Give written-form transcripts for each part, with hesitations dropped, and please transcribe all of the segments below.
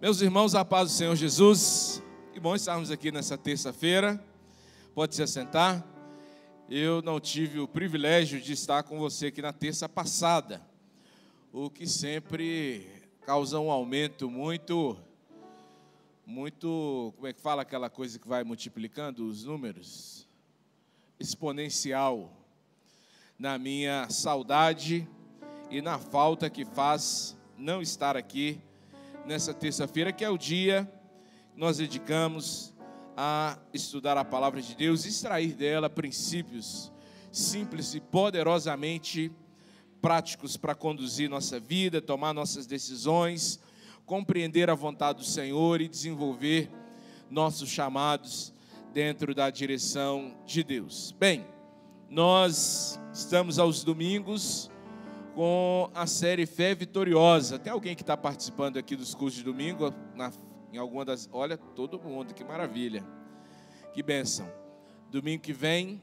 Meus irmãos, a paz do Senhor Jesus, que bom estarmos aqui nessa terça-feira. Pode se assentar. Eu não tive o privilégio de estar com você aqui na terça passada, o que sempre causa um aumento muito, como é que fala aquela coisa que vai multiplicando os números? Exponencial, na minha saudade e na falta que faz não estar aqui nessa terça-feira, que é o dia que nós dedicamos a estudar a palavra de Deus, extrair dela princípios simples e poderosamente práticos para conduzir nossa vida, tomar nossas decisões, compreender a vontade do Senhor e desenvolver nossos chamados dentro da direção de Deus. Bem, nós estamos aos domingos com a série Fé Vitoriosa. Tem alguém que está participando aqui dos cursos de domingo? Em alguma das... Olha, todo mundo, que maravilha, que bênção. Domingo que vem,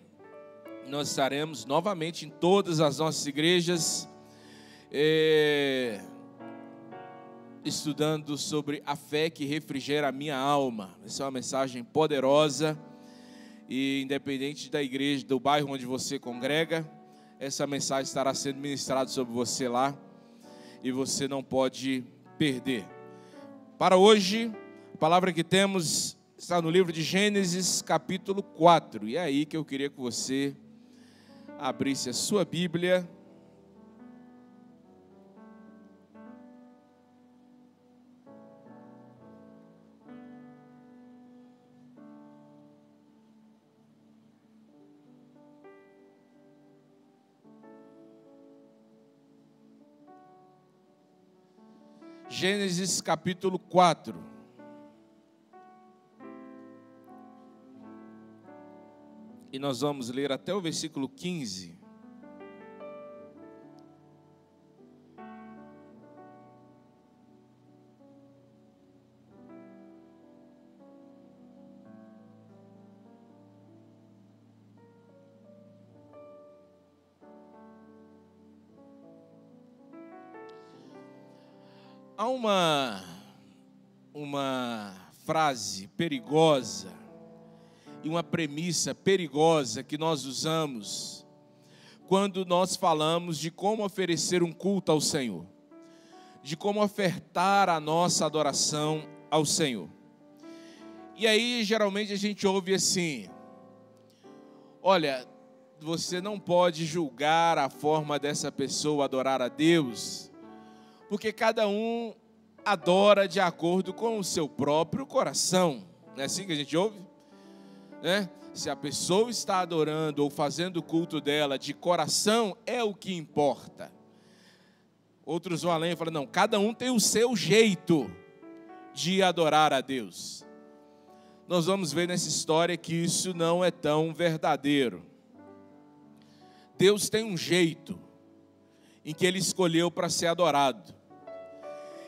nós estaremos novamente em todas as nossas igrejas, estudando sobre a fé que refrigera a minha alma. Essa é uma mensagem poderosa e independente da igreja, do bairro onde você congrega, essa mensagem estará sendo ministrada sobre você lá e você não pode perder. Para hoje, a palavra que temos está no livro de Gênesis, capítulo 4. E é aí que eu queria que você abrisse a sua Bíblia. Gênesis capítulo 4. E nós vamos ler até o versículo 15. Há uma frase perigosa e uma premissa perigosa que nós usamos quando nós falamos de como oferecer um culto ao Senhor, de como ofertar a nossa adoração ao Senhor. E aí, geralmente, a gente ouve assim: olha, você não pode julgar a forma dessa pessoa adorar a Deus, porque cada um adora de acordo com o seu próprio coração. Não é assim que a gente ouve? Né? Se a pessoa está adorando ou fazendo o culto dela de coração, é o que importa. Outros vão além e falam: não, cada um tem o seu jeito de adorar a Deus. Nós vamos ver nessa história que isso não é tão verdadeiro. Deus tem um jeito em que Ele escolheu para ser adorado.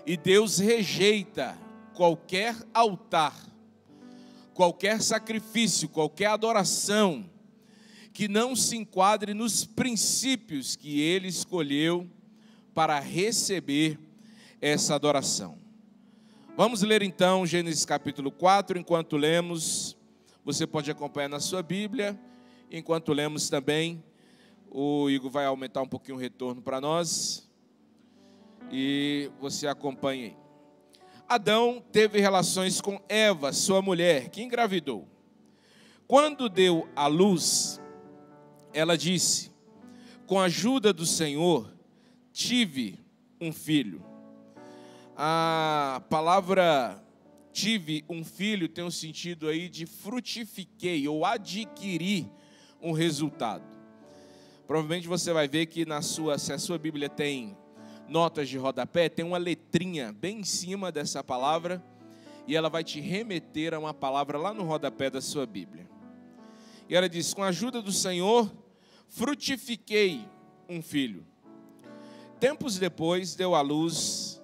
E Deus rejeita qualquer altar, qualquer sacrifício, qualquer adoração que não se enquadre nos princípios que Ele escolheu para receber essa adoração. Vamos ler então Gênesis capítulo 4, enquanto lemos, você pode acompanhar na sua Bíblia, enquanto lemos também, o Igor vai aumentar um pouquinho o retorno para nós. E você acompanha aí. Adão teve relações com Eva, sua mulher, que engravidou. Quando deu à luz, ela disse: com a ajuda do Senhor, tive um filho. A palavra tive um filho tem um sentido aí de frutifiquei ou adquiri um resultado. Provavelmente você vai ver que se a sua Bíblia tem notas de rodapé, tem uma letrinha bem em cima dessa palavra e ela vai te remeter a uma palavra lá no rodapé da sua Bíblia. E ela diz: com a ajuda do Senhor, frutifiquei um filho. Tempos depois, deu à luz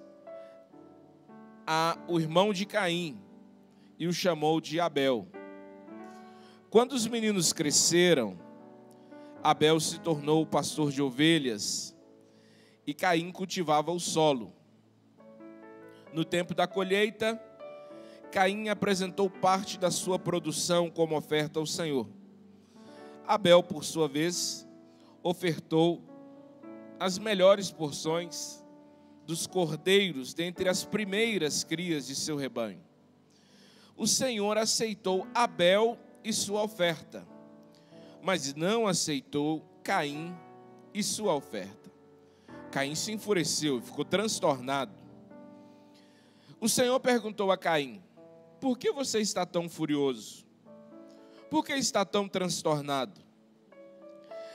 o irmão de Caim e o chamou de Abel. Quando os meninos cresceram, Abel se tornou pastor de ovelhas e Caim cultivava o solo. No tempo da colheita, Caim apresentou parte da sua produção como oferta ao Senhor. Abel, por sua vez, ofertou as melhores porções dos cordeiros dentre as primeiras crias de seu rebanho. O Senhor aceitou Abel e sua oferta, mas não aceitou Caim e sua oferta. Caim se enfureceu e ficou transtornado. O Senhor perguntou a Caim: por que você está tão furioso? Por que está tão transtornado?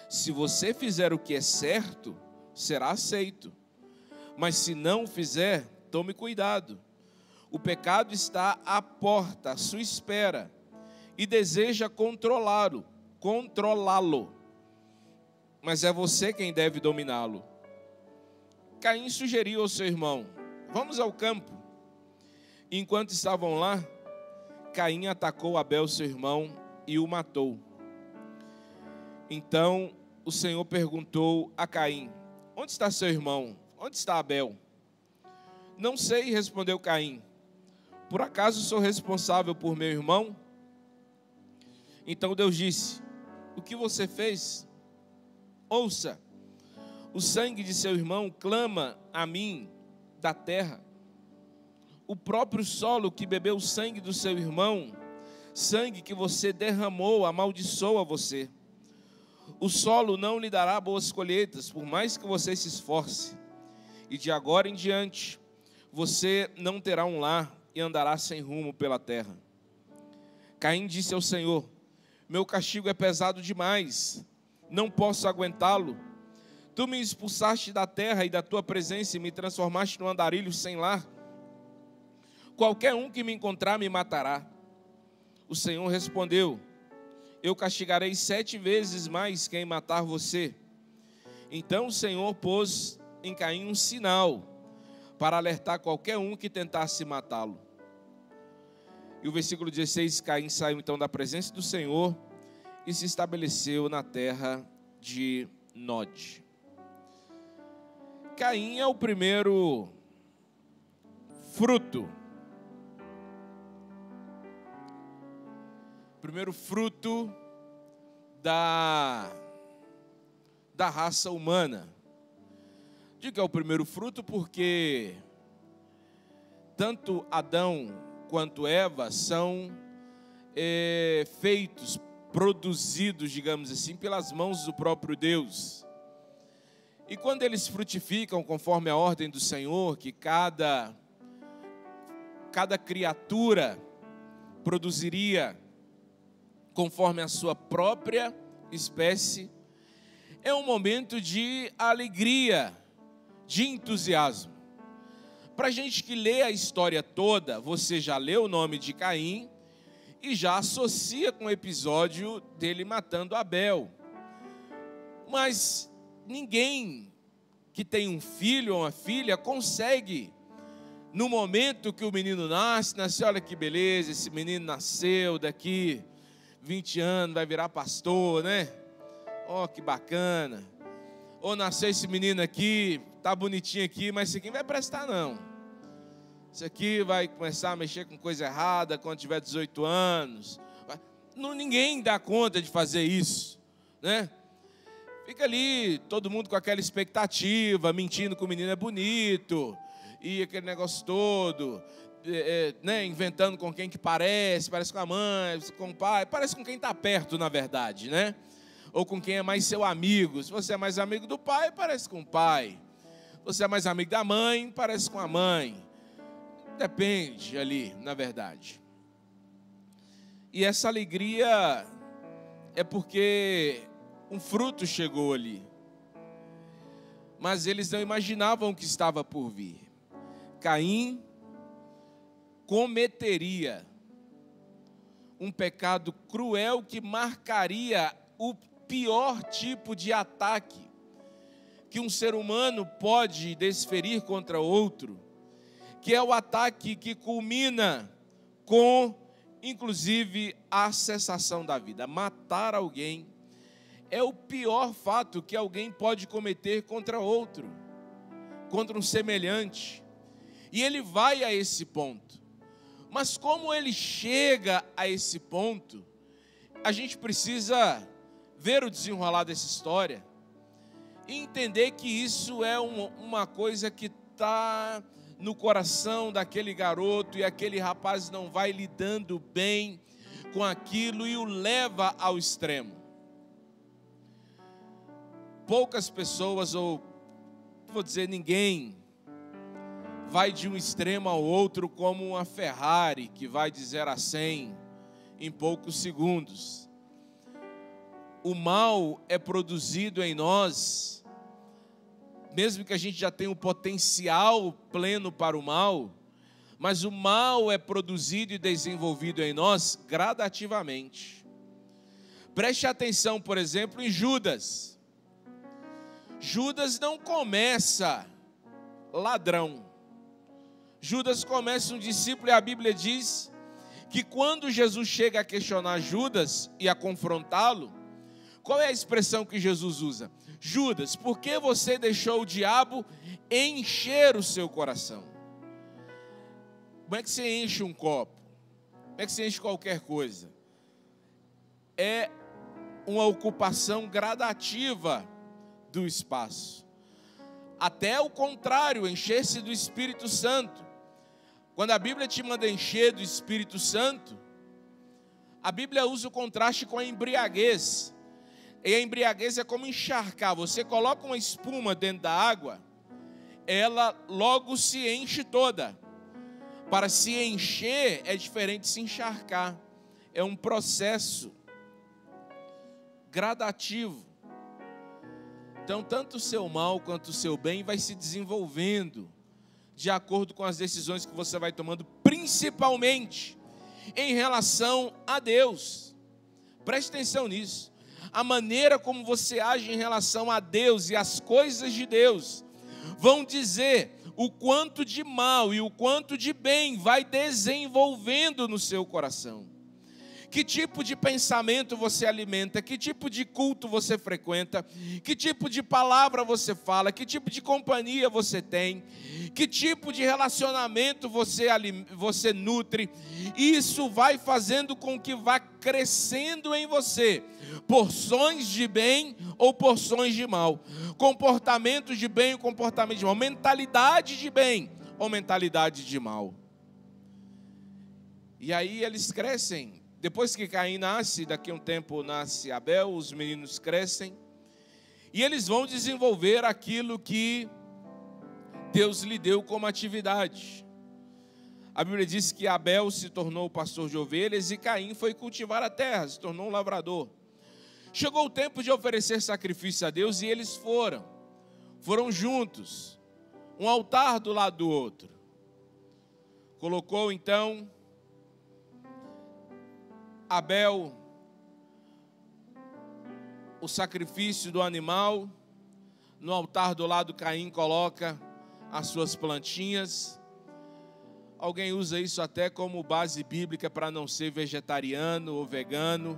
Se você fizer o que é certo, será aceito. Mas se não fizer, tome cuidado. O pecado está à porta, à sua espera, e deseja controlá-lo. Mas é você quem deve dominá-lo. Caim sugeriu ao seu irmão: vamos ao campo. Enquanto estavam lá, Caim atacou Abel, seu irmão, e o matou. Então o Senhor perguntou a Caim: onde está seu irmão? Onde está Abel? Não sei, respondeu Caim. Por acaso sou responsável por meu irmão? Então Deus disse: o que você fez? Ouça, o sangue de seu irmão clama a mim da terra. O próprio solo que bebeu o sangue do seu irmão, sangue que você derramou, amaldiçoa você. O solo não lhe dará boas colheitas, por mais que você se esforce. E de agora em diante, você não terá um lar e andará sem rumo pela terra. Caim disse ao Senhor: meu castigo é pesado demais, não posso aguentá-lo. Tu me expulsaste da terra e da tua presença e me transformaste num andarilho sem lar. Qualquer um que me encontrar me matará. O Senhor respondeu: eu castigarei 7 vezes mais quem matar você. Então o Senhor pôs em Caim um sinal para alertar qualquer um que tentasse matá-lo. E o versículo 16, Caim saiu então da presença do Senhor e se estabeleceu na terra de Nod. Caim é o primeiro fruto. Primeiro fruto da raça humana. Digo que é o primeiro fruto porque tanto Adão quanto Eva são feitos, produzidos, digamos assim, pelas mãos do próprio Deus. E quando eles frutificam conforme a ordem do Senhor, que cada criatura produziria conforme a sua própria espécie, é um momento de alegria, de entusiasmo. Para a gente que lê a história toda, você já leu o nome de Caim e já associa com o episódio dele matando Abel. Mas ninguém que tem um filho ou uma filha consegue, no momento que o menino nasce, olha que beleza, esse menino nasceu, daqui 20 anos vai virar pastor, né? Ó, que bacana. Ou nasceu esse menino aqui, tá bonitinho aqui, mas isso aqui não vai prestar não. Isso aqui vai começar a mexer com coisa errada quando tiver 18 anos. Ninguém dá conta de fazer isso, né? Fica ali, todo mundo com aquela expectativa, mentindo que o menino é bonito, e aquele negócio todo, né, inventando com quem que parece com a mãe, com o pai, parece com quem está perto, na verdade, né? Ou com quem é mais seu amigo. Se você é mais amigo do pai, parece com o pai. Se você é mais amigo da mãe, parece com a mãe. Depende ali, na verdade. E essa alegria é porque um fruto chegou ali. Mas eles não imaginavam o que estava por vir. Caim cometeria um pecado cruel que marcaria o pior tipo de ataque que um ser humano pode desferir contra outro, que é o ataque que culmina com, inclusive, a cessação da vida. Matar alguém é o pior fato que alguém pode cometer contra outro, contra um semelhante. E ele vai a esse ponto. Mas como ele chega a esse ponto, a gente precisa ver o desenrolar dessa história e entender que isso é uma coisa que está no coração daquele garoto, e aquele rapaz não vai lidando bem com aquilo e o leva ao extremo. Poucas pessoas, ou vou dizer ninguém, vai de um extremo ao outro como uma Ferrari que vai de 0 a 100 em poucos segundos. O mal é produzido em nós, mesmo que a gente já tenha um potencial pleno para o mal, mas o mal é produzido e desenvolvido em nós gradativamente. Preste atenção, por exemplo, em Judas. Judas não começa ladrão. Judas começa um discípulo, e a Bíblia diz que quando Jesus chega a questionar Judas e a confrontá-lo, qual é a expressão que Jesus usa? Judas, por que você deixou o diabo encher o seu coração? Como é que você enche um copo? Como é que você enche qualquer coisa? É uma ocupação gradativa do espaço. Até o contrário, encher-se do Espírito Santo. Quando a Bíblia te manda encher do Espírito Santo, a Bíblia usa o contraste com a embriaguez. E a embriaguez é como encharcar. Você coloca uma espuma dentro da água, ela logo se enche toda. Para se encher é diferente de se encharcar. É um processo gradativo. Então, tanto o seu mal quanto o seu bem vai se desenvolvendo de acordo com as decisões que você vai tomando, principalmente em relação a Deus. Preste atenção nisso. A maneira como você age em relação a Deus e as coisas de Deus vão dizer o quanto de mal e o quanto de bem vai desenvolvendo no seu coração. Que tipo de pensamento você alimenta, que tipo de culto você frequenta, que tipo de palavra você fala, que tipo de companhia você tem, que tipo de relacionamento você nutre. Isso vai fazendo com que vá crescendo em você porções de bem ou porções de mal, comportamentos de bem ou comportamento de mal, mentalidade de bem ou mentalidade de mal. E aí eles crescem. Depois que Caim nasce, daqui a um tempo nasce Abel, os meninos crescem, e eles vão desenvolver aquilo que Deus lhe deu como atividade. A Bíblia diz que Abel se tornou pastor de ovelhas e Caim foi cultivar a terra, se tornou um lavrador. Chegou o tempo de oferecer sacrifício a Deus e eles foram juntos, um altar do lado do outro. Colocou então Abel o sacrifício do animal, no altar do lado Caim coloca as suas plantinhas. Alguém usa isso até como base bíblica para não ser vegetariano ou vegano.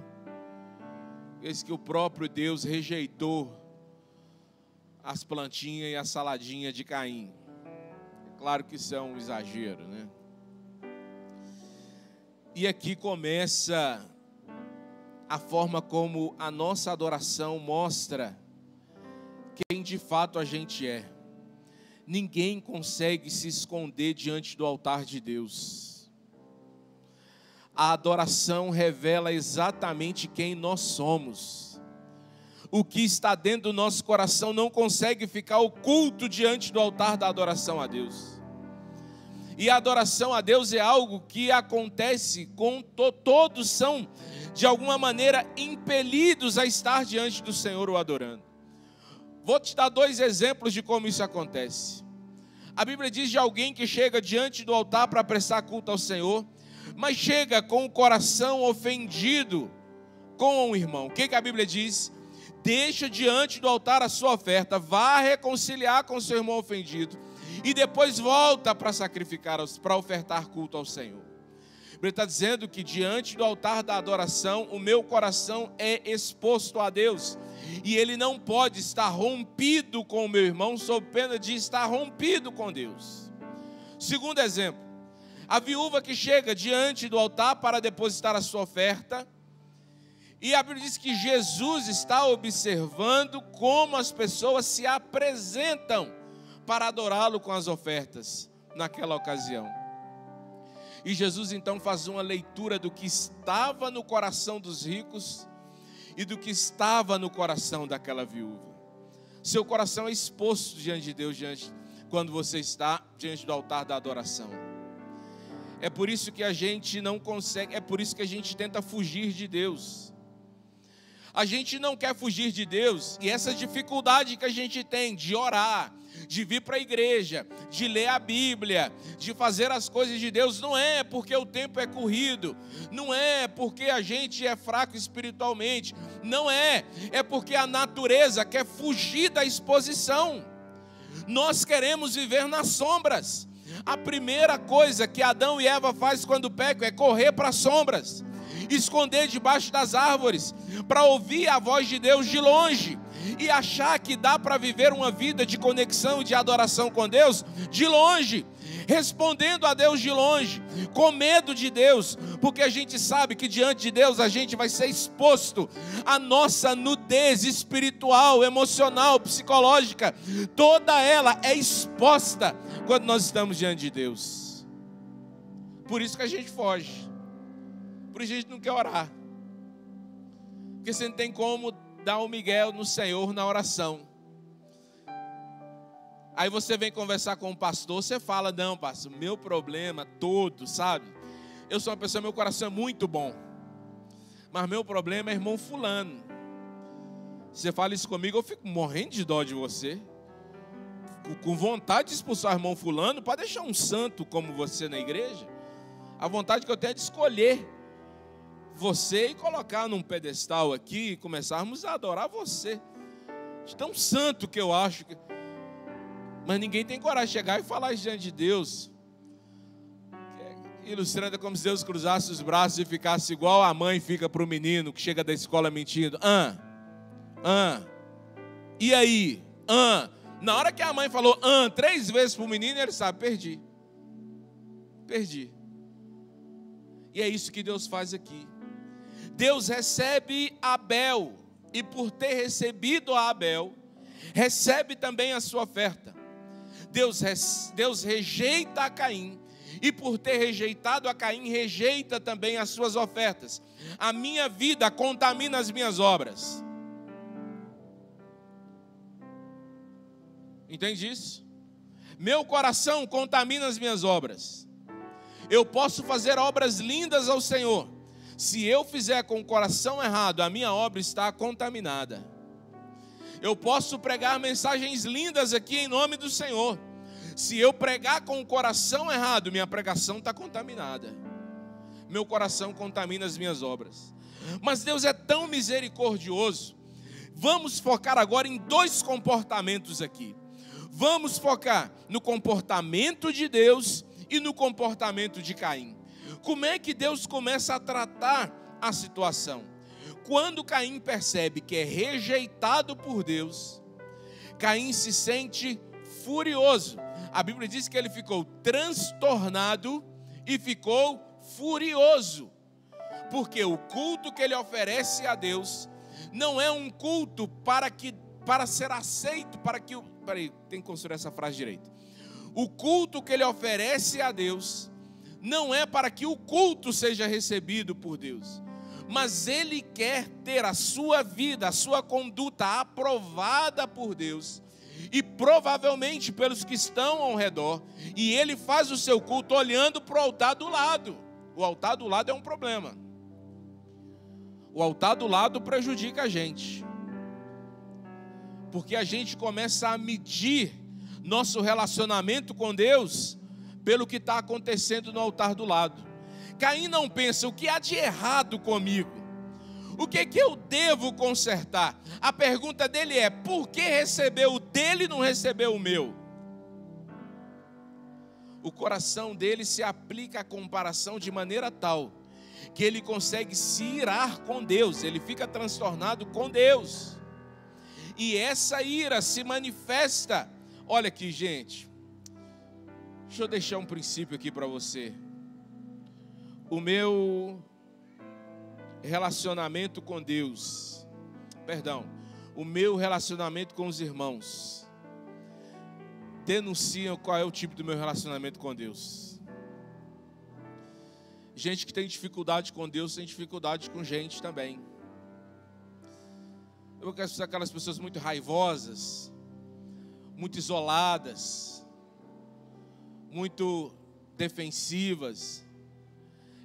Eis que o próprio Deus rejeitou as plantinhas e a saladinha de Caim. É claro que isso é um exagero, né? E aqui começa a forma como a nossa adoração mostra quem de fato a gente é. Ninguém consegue se esconder diante do altar de Deus. A adoração revela exatamente quem nós somos. O que está dentro do nosso coração não consegue ficar oculto diante do altar da adoração a Deus. E a adoração a Deus é algo que acontece com todos são, de alguma maneira, impelidos a estar diante do Senhor o adorando. Vou te dar 2 exemplos de como isso acontece. A Bíblia diz de alguém que chega diante do altar para prestar culto ao Senhor, mas chega com o coração ofendido com um irmão. O que a Bíblia diz? Deixa diante do altar a sua oferta, vá reconciliar com o seu irmão ofendido, e depois volta para sacrificar, para ofertar culto ao Senhor. Ele está dizendo que diante do altar da adoração, o meu coração é exposto a Deus. E ele não pode estar rompido com o meu irmão, sob pena de estar rompido com Deus. Segundo exemplo, a viúva que chega diante do altar para depositar a sua oferta, e a Bíblia diz que Jesus está observando como as pessoas se apresentam para adorá-lo com as ofertas naquela ocasião. E Jesus então faz uma leitura do que estava no coração dos ricos e do que estava no coração daquela viúva. Seu coração é exposto diante de Deus, quando você está diante do altar da adoração. É por isso que a gente não consegue, é por isso que a gente tenta fugir de Deus. A gente não quer fugir de Deus, e essa dificuldade que a gente tem de orar, de vir para a igreja, de ler a Bíblia, de fazer as coisas de Deus, não é porque o tempo é corrido, não é porque a gente é fraco espiritualmente, não é, é porque a natureza quer fugir da exposição. Nós queremos viver nas sombras. A primeira coisa que Adão e Eva fazem quando pecam é correr para as sombras, esconder debaixo das árvores, para ouvir a voz de Deus de longe, e achar que dá para viver uma vida de conexão e de adoração com Deus de longe, respondendo a Deus de longe, com medo de Deus, porque a gente sabe que diante de Deus a gente vai ser exposto à nossa nudez espiritual, emocional, psicológica, toda ela é exposta quando nós estamos diante de Deus. Por isso que a gente foge, por isso a gente não quer orar, porque você não tem como dar um migué no Senhor na oração. Aí você vem conversar com o pastor, você fala: não, pastor, meu problema todo, sabe? Eu sou uma pessoa, meu coração é muito bom, mas meu problema é irmão fulano. Você fala isso comigo, eu fico morrendo de dó de você, com vontade de expulsar o irmão fulano, para deixar um santo como você na igreja. A vontade que eu tenho é de escolher você e colocar num pedestal aqui e começarmos a adorar você, de tão santo que eu acho que... Mas ninguém tem coragem de chegar e falar isso diante de Deus, ilustrando como se Deus cruzasse os braços e ficasse igual a mãe fica para o menino que chega da escola mentindo. E aí? Na hora que a mãe falou 3 vezes para o menino, ele sabe: perdi. E é isso que Deus faz aqui. Deus recebe Abel, e por ter recebido a Abel, recebe também a sua oferta. Deus rejeita a Caim, e por ter rejeitado a Caim, rejeita também as suas ofertas. A minha vida contamina as minhas obras. Entende isso? Meu coração contamina as minhas obras. Eu posso fazer obras lindas ao Senhor. Se eu fizer com o coração errado, a minha obra está contaminada. Eu posso pregar mensagens lindas aqui em nome do Senhor. Se eu pregar com o coração errado, minha pregação está contaminada. Meu coração contamina as minhas obras. Mas Deus é tão misericordioso. Vamos focar agora em 2 comportamentos aqui. Vamos focar no comportamento de Deus e no comportamento de Caim. Como é que Deus começa a tratar a situação? Quando Caim percebe que é rejeitado por Deus, Caim se sente furioso. A Bíblia diz que ele ficou transtornado e ficou furioso, porque o culto que ele oferece a Deus não é um culto para ser aceito, tem que construir essa frase direito. O culto que ele oferece a Deus não é para que o culto seja recebido por Deus, mas ele quer ter a sua vida, a sua conduta aprovada por Deus, e provavelmente pelos que estão ao redor, e ele faz o seu culto olhando para o altar do lado. O altar do lado é um problema. O altar do lado prejudica a gente, porque a gente começa a medir nosso relacionamento com Deus pelo que está acontecendo no altar do lado. Caim não pensa: o que há de errado comigo? O que eu devo consertar? A pergunta dele é: por que recebeu o dele e não recebeu o meu? O coração dele se aplica à comparação de maneira tal que ele consegue se irar com Deus, ele fica transtornado com Deus. E essa ira se manifesta, olha aqui, gente, Deixa eu deixar um princípio aqui para você. O meu relacionamento com Deus, o meu relacionamento com os irmãos, denunciam qual é o tipo do meu relacionamento com Deus. Gente que tem dificuldade com Deus, tem dificuldade com gente também. Eu quero ser aquelas pessoas muito raivosas, muito isoladas, muito defensivas.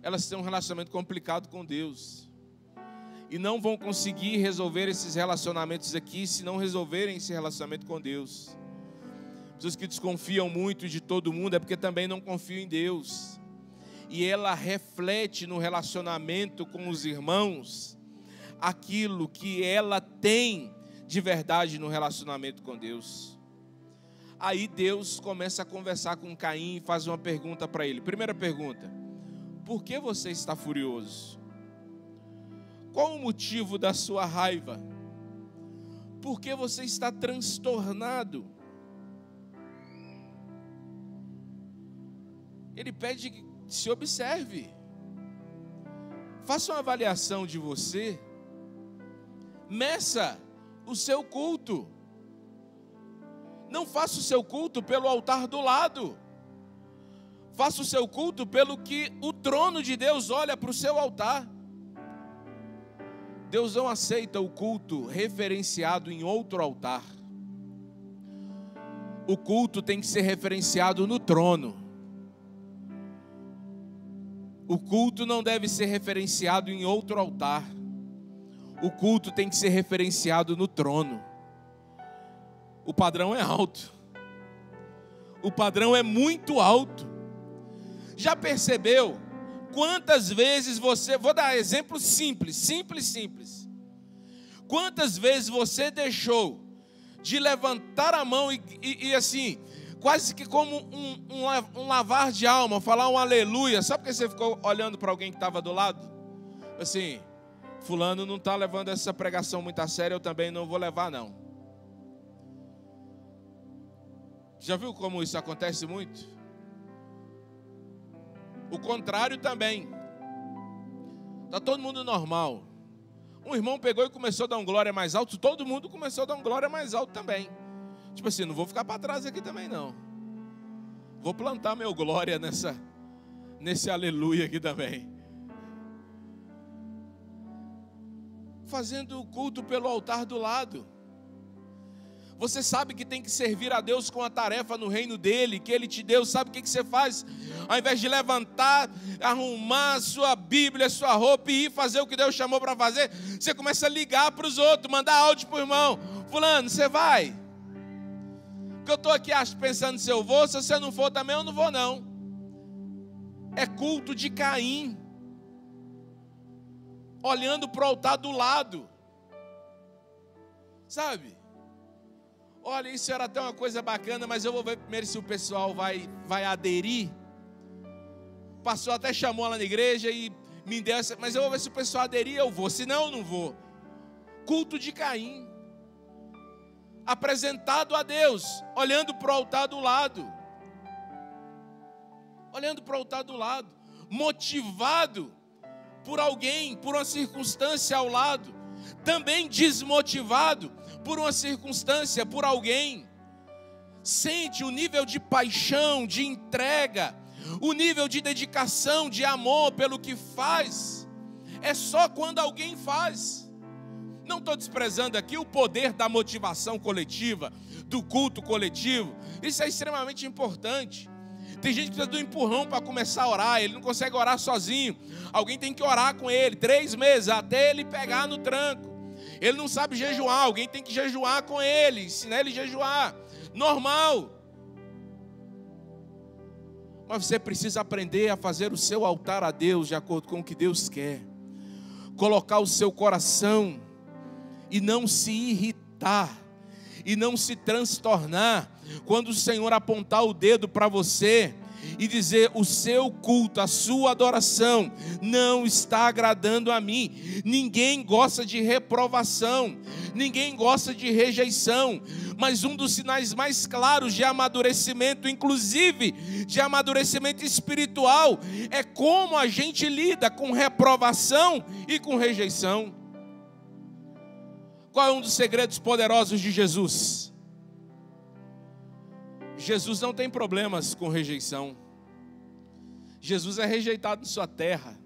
Elas têm um relacionamento complicado com Deus e não vão conseguir resolver esses relacionamentos aqui se não resolverem esse relacionamento com Deus. Pessoas que desconfiam muito de todo mundo é porque também não confiam em Deus. E ela reflete no relacionamento com os irmãos aquilo que ela tem de verdade no relacionamento com Deus. Aí Deus começa a conversar com Caim e faz uma pergunta para ele. Primeira pergunta: por que você está furioso? Qual o motivo da sua raiva? Por que você está transtornado? Ele pede que se observe. Faça uma avaliação de você. Meça o seu culto. Não faça o seu culto pelo altar do lado. Faça o seu culto pelo que o trono de Deus olha para o seu altar. Deus não aceita o culto referenciado em outro altar. O culto tem que ser referenciado no trono. O culto não deve ser referenciado em outro altar. O culto tem que ser referenciado no trono. O padrão é alto. O padrão é muito alto. Já percebeu quantas vezes você... Vou dar exemplo simples. Quantas vezes você deixou de levantar a mão e assim, quase que como um lavar de alma, falar um aleluia, só porque você ficou olhando para alguém que estava do lado? Assim, fulano não está levando essa pregação muito a sério, eu também não vou levar não. Já viu como isso acontece muito? O contrário também. Está todo mundo normal. Um irmão pegou e começou a dar um glória mais alto, todo mundo começou a dar um glória mais alto também. Tipo assim, não vou ficar para trás aqui também não. Vou plantar meu glória nesse aleluia aqui também. Fazendo o culto pelo altar do lado. Você sabe que tem que servir a Deus com a tarefa no reino dele, que ele te deu. Sabe o que você faz? Ao invés de levantar, arrumar a sua Bíblia, a sua roupa e ir fazer o que Deus chamou para fazer, você começa a ligar para os outros, mandar áudio para o irmão. Fulano, você vai? Porque eu estou aqui pensando se eu vou, se você não for também eu não vou não. É culto de Caim, olhando para o altar do lado, sabe? Olha, isso era até uma coisa bacana, mas eu vou ver primeiro se o pessoal vai aderir. O pastor até chamou lá na igreja e me deu essa, mas eu vou ver se o pessoal aderir, eu vou, senão eu não vou. Culto de Caim, apresentado a Deus, olhando para o altar do lado. Olhando para o altar do lado, motivado por alguém, por uma circunstância ao lado, também desmotivado por uma circunstância, por alguém. Sente o nível de paixão, de entrega, o nível de dedicação, de amor pelo que faz. É só quando alguém faz. Não estou desprezando aqui o poder da motivação coletiva, do culto coletivo. Isso é extremamente importante. Tem gente que precisa do empurrão para começar a orar. Ele não consegue orar sozinho. Alguém tem que orar com ele 3 meses até ele pegar no tranco. Ele não sabe jejuar, alguém tem que jejuar com ele, ensinar ele a jejuar. Normal. Mas você precisa aprender a fazer o seu altar a Deus de acordo com o que Deus quer. Colocar o seu coração e não se irritar e não se transtornar quando o Senhor apontar o dedo para você e dizer: o seu culto, a sua adoração não está agradando a mim. Ninguém gosta de reprovação, ninguém gosta de rejeição, mas um dos sinais mais claros de amadurecimento, inclusive de amadurecimento espiritual, é como a gente lida com reprovação e com rejeição. Qual é um dos segredos poderosos de Jesus? Jesus não tem problemas com rejeição. Jesus é rejeitado em sua terra.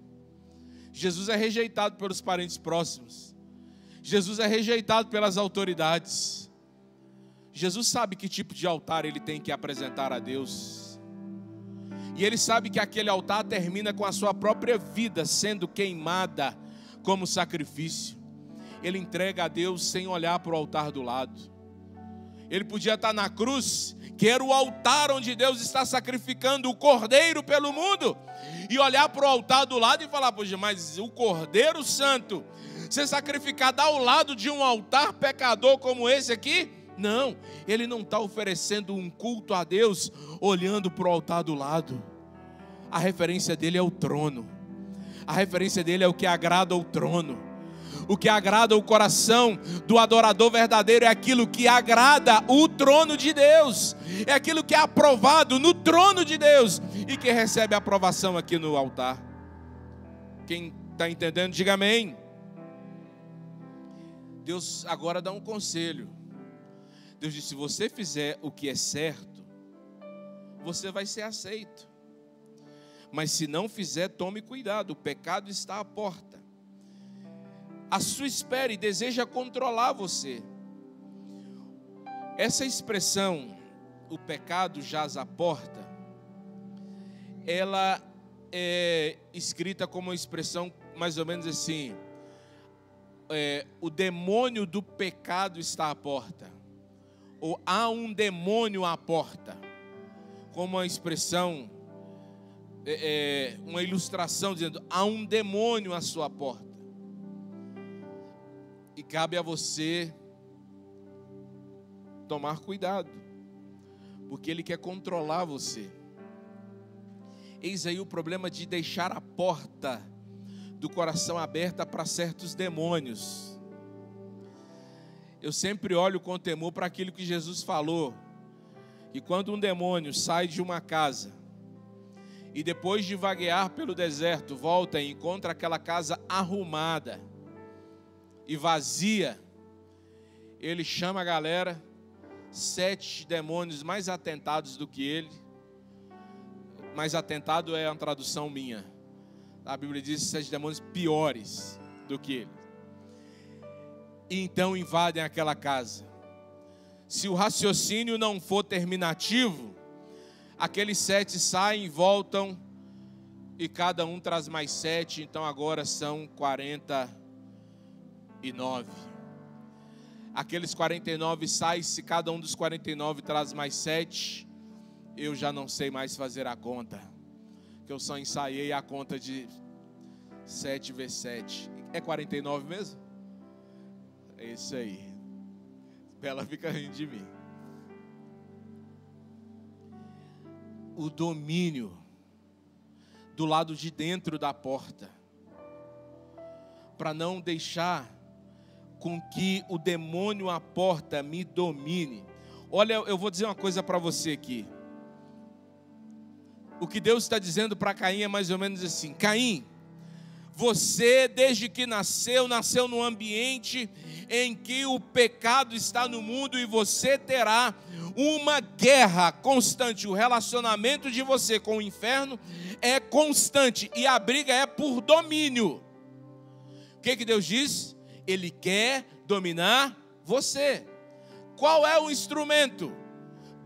Jesus é rejeitado pelos parentes próximos. Jesus é rejeitado pelas autoridades. Jesus sabe que tipo de altar ele tem que apresentar a Deus. E ele sabe que aquele altar termina com a sua própria vida sendo queimada como sacrifício. Ele entrega a Deus sem olhar para o altar do lado. Ele podia estar na cruz, que era o altar onde Deus está sacrificando o Cordeiro pelo mundo, e olhar para o altar do lado e falar: poxa, mas o Cordeiro Santo ser sacrificado ao lado de um altar pecador como esse aqui? Não, ele não está oferecendo um culto a Deus olhando para o altar do lado. A referência dele é o trono. A referência dele é o que agrada ao trono. O que agrada o coração do adorador verdadeiro é aquilo que agrada o trono de Deus. É aquilo que é aprovado no trono de Deus e que recebe a aprovação aqui no altar. Quem está entendendo, diga amém. Deus agora dá um conselho. Deus diz: se você fizer o que é certo, você vai ser aceito. Mas se não fizer, tome cuidado, o pecado está à porta. A sua espera e deseja controlar você. Essa expressão, o pecado jaz à porta, ela é escrita como uma expressão mais ou menos assim: o demônio do pecado está à porta, ou há um demônio à porta, como uma expressão, uma ilustração dizendo: há um demônio à sua porta. E cabe a você tomar cuidado, porque ele quer controlar você. Eis aí o problema de deixar a porta do coração aberta para certos demônios. Eu sempre olho com temor para aquilo que Jesus falou, que quando um demônio sai de uma casa e depois de vaguear pelo deserto volta e encontra aquela casa arrumada e vazia, ele chama a galera, 7 demônios mais atentados do que ele. Mais atentado é uma tradução minha. A Bíblia diz 7 demônios piores do que ele. E então invadem aquela casa. Se o raciocínio não for terminativo, aqueles 7 saem e voltam, e cada um traz mais 7, então agora são 49. Aqueles 49 saem, se cada um dos 49 traz mais 7, eu já não sei mais fazer a conta, que eu só ensaiei a conta de 7 vezes 7. É 49 mesmo? É isso aí. Ela fica rindo de mim. O domínio do lado de dentro da porta, para não deixar com que o demônio à porta me domine. Olha, eu vou dizer uma coisa para você aqui. O que Deus está dizendo para Caim é mais ou menos assim: Caim, você desde que nasceu num ambiente em que o pecado está no mundo e você terá uma guerra constante. O relacionamento de você com o inferno é constante e a briga é por domínio. O que Deus diz? Ele quer dominar você. Qual é o instrumento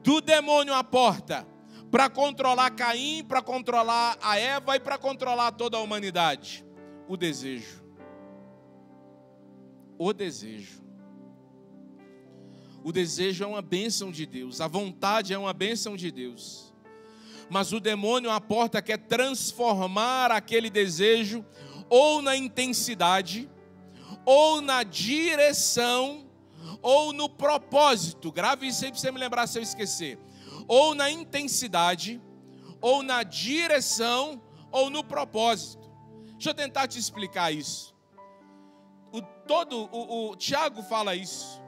do demônio à porta para controlar Caim, para controlar a Eva e para controlar toda a humanidade? O desejo. O desejo. O desejo é uma bênção de Deus, a vontade é uma bênção de Deus. Mas o demônio à porta quer transformar aquele desejo ou na intensidade, ou na direção, ou no propósito. Grave isso aí para você me lembrar se eu esquecer. Ou na intensidade, ou na direção, ou no propósito. Deixa eu tentar te explicar isso. O Tiago fala isso,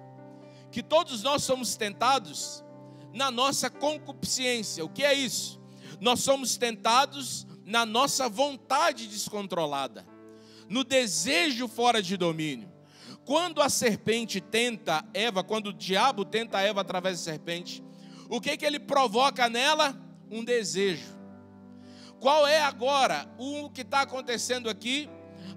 que todos nós somos tentados na nossa concupiscência. O que é isso? Nós somos tentados na nossa vontade descontrolada, no desejo fora de domínio. Quando a serpente tenta Eva, quando o diabo tenta Eva através da serpente, o que ele provoca nela? Um desejo. Qual é agora o que está acontecendo aqui?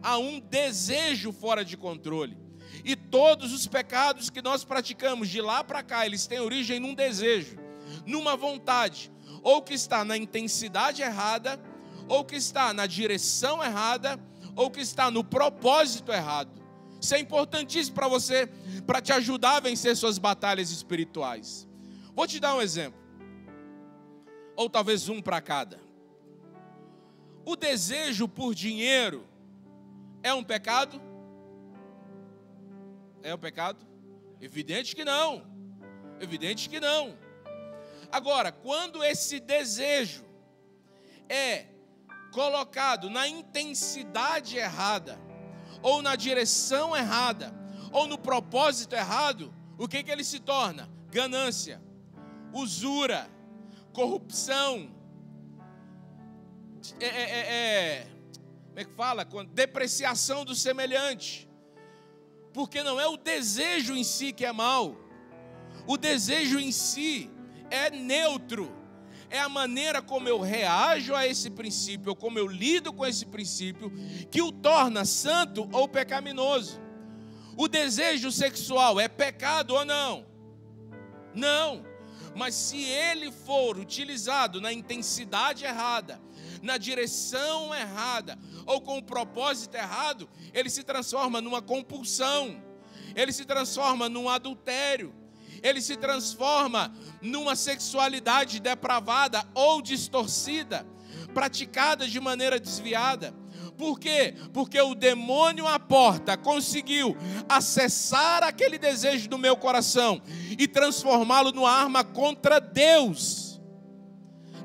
Há um desejo fora de controle. E todos os pecados que nós praticamos de lá para cá, eles têm origem num desejo, numa vontade, ou que está na intensidade errada, ou que está na direção errada, ou que está no propósito errado. Isso é importantíssimo para você, para te ajudar a vencer suas batalhas espirituais. Vou te dar um exemplo, ou talvez um para cada. O desejo por dinheiro é um pecado? É um pecado? Evidente que não. Evidente que não. Agora, quando esse desejo é colocado na intensidade errada, ou na direção errada, ou no propósito errado, o que ele se torna? Ganância, usura, corrupção, como é que fala? Depreciação do semelhante. Porque não é o desejo em si que é mal. O desejo em si é neutro. É a maneira como eu reajo a esse princípio, ou como eu lido com esse princípio, que o torna santo ou pecaminoso. O desejo sexual é pecado ou não? Não. Mas se ele for utilizado na intensidade errada, na direção errada, ou com o propósito errado, ele se transforma numa compulsão, ele se transforma num adultério, ele se transforma numa sexualidade depravada ou distorcida, praticada de maneira desviada. Por quê? Porque o demônio à porta conseguiu acessar aquele desejo do meu coração e transformá-lo numa arma contra Deus.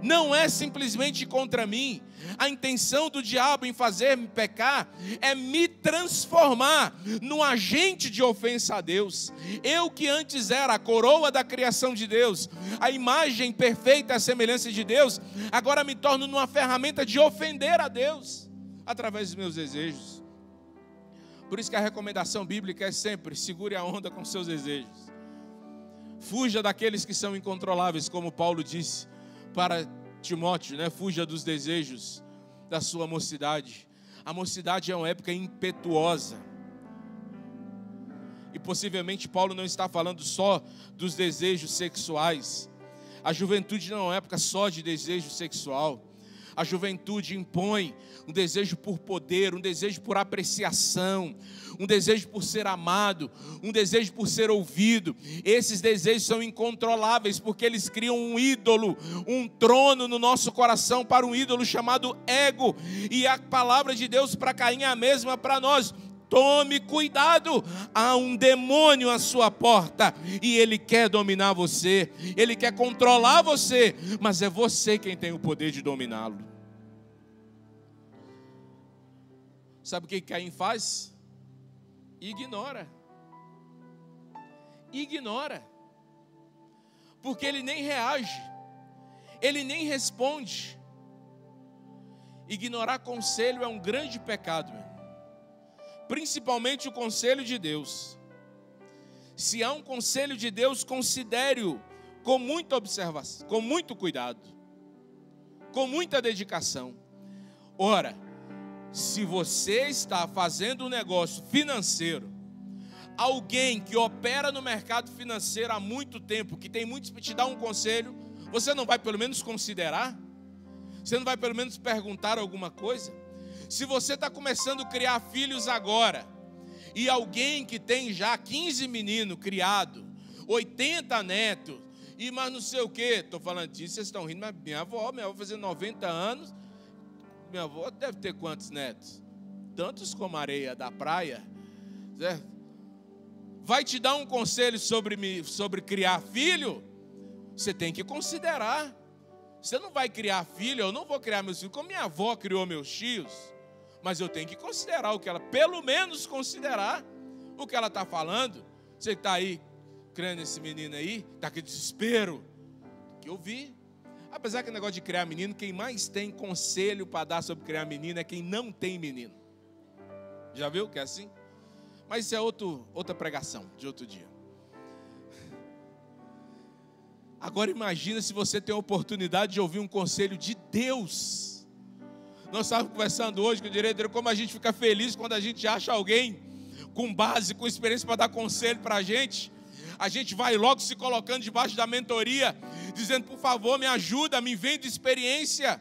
Não é simplesmente contra mim. A intenção do diabo em fazer-me pecar é me transformar num agente de ofensa a Deus. Eu que antes era a coroa da criação de Deus, a imagem perfeita, a semelhança de Deus, agora me torno numa ferramenta de ofender a Deus através dos meus desejos. Por isso que a recomendação bíblica é sempre: segure a onda com seus desejos. Fuja daqueles que são incontroláveis, como Paulo disse para Timóteo, né? Fuja dos desejos da sua mocidade. A mocidade é uma época impetuosa. E possivelmente Paulo não está falando só dos desejos sexuais. A juventude não é uma época só de desejo sexual. A juventude impõe um desejo por poder, um desejo por apreciação, um desejo por ser amado, um desejo por ser ouvido. Esses desejos são incontroláveis porque eles criam um ídolo, um trono no nosso coração para um ídolo chamado ego. E a palavra de Deus para Caim é a mesma para nós. Tome cuidado, há um demônio à sua porta e ele quer dominar você, ele quer controlar você, mas é você quem tem o poder de dominá-lo. Sabe o que Caim faz? Ignora. Ignora. Porque ele nem reage, ele nem responde. Ignorar conselho é um grande pecado, meu. Principalmente o conselho de Deus. Se há um conselho de Deus, considere-o com muita observação, com muito cuidado, com muita dedicação. Ora, se você está fazendo um negócio financeiro, alguém que opera no mercado financeiro há muito tempo, que tem muito para te dar um conselho, você não vai pelo menos considerar? Você não vai pelo menos perguntar alguma coisa? Se você está começando a criar filhos agora, e alguém que tem já 15 meninos criados, 80 netos, e mais não sei o que, estou falando disso, vocês estão rindo, mas minha avó vai fazer 90 anos, minha avó deve ter quantos netos? Tantos como a areia da praia, certo? Vai te dar um conselho sobre criar filho? Você tem que considerar. Você não vai criar filho, eu não vou criar meus filhos como minha avó criou meus tios, mas eu tenho que considerar o que ela, pelo menos considerar o que ela está falando. Você está aí, crendo nesse menino aí, está com desespero, que eu vi. Apesar que o negócio de criar menino, quem mais tem conselho para dar sobre criar menino é quem não tem menino. Já viu que é assim? Mas isso é outra pregação de outro dia. Agora imagina se você tem a oportunidade de ouvir um conselho de Deus. Nós estávamos conversando hoje com o diretor como a gente fica feliz quando a gente acha alguém com base, com experiência para dar conselho para a gente. A gente vai logo se colocando debaixo da mentoria, dizendo, por favor, me ajuda, me vende experiência.